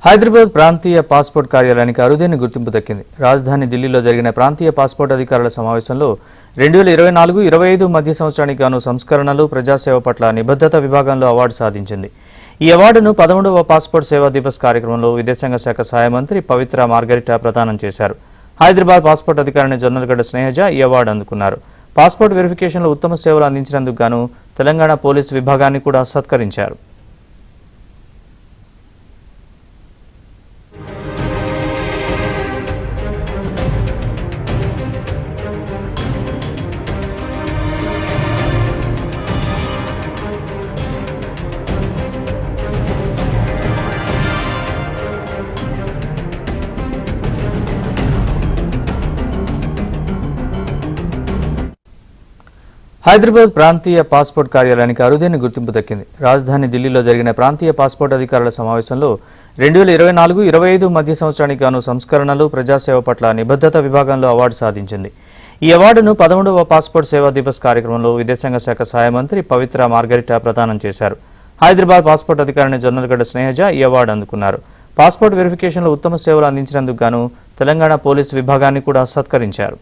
హైదరాబాద్ ప్రాంతీయ పాస్పోర్ట్ కార్యాలయానికి అరుదైన గుర్తింపు దక్కింది. రాజధాని ఢిల్లీలో జరిగిన ప్రాంతీయ పాస్పోర్ట్ అధికారుల సమావేశంలో 2024-25 మధ్య సంవత్సరానికి గాను సంస్కరణలు, ప్రజాసేవ పట్ల నిబద్ధత విభాగంలో అవార్డు సాధించింది. ఈ అవార్డును 11వ పాస్పోర్ట్ సేవా దివస్ కార్యక్రమంలో విదేశాంగ శాఖ సహాయ మంత్రి పవిత్ర మార్గరిటా ప్రదానం చేశారు. హైదరాబాద్ పాస్పోర్ట్ అధికారిని జొన్నలగడ్డ స్నేహజ ఈ అవార్డు అందుకున్నారు. పాస్పోర్ట్ వెరిఫికేషన్లో ఉత్తమ సేవలు అందించినందుకు గాను తెలంగాణ పోలీసు విభాగాన్ని కూడా సత్కరించారు. హైదరాబాద్ ప్రాంతీయ పాస్పోర్ట్ కార్యాలయానికి అరుదైన గుర్తింపు దక్కింది. రాజధాని ఢిల్లీలో జరిగిన ప్రాంతీయ పాస్పోర్ట్ అధికారుల సమావేశంలో 2024-25 మధ్య సంవత్సరానికి గాను సంస్కరణలు, ప్రజాసేవ పట్ల నిబద్ధత విభాగంలో అవార్డు సాధించింది. ఈ అవార్డును 11వ పాస్పోర్ట్ సేవా దివస్ కార్యక్రమంలో విదేశాంగ శాఖ సహాయ మంత్రి పవిత్ర మార్గరిటా ప్రదానం చేశారు. హైదరాబాద్ పాస్పోర్ట్ అధికారిని జొన్నలగడ్డ స్నేహజ ఈ అవార్డు అందుకున్నారు. పాస్పోర్ట్ వెరిఫికేషన్లో ఉత్తమ సేవలు అందించినందుకు గాను తెలంగాణ పోలీసు విభాగాన్ని కూడా సత్కరించారు.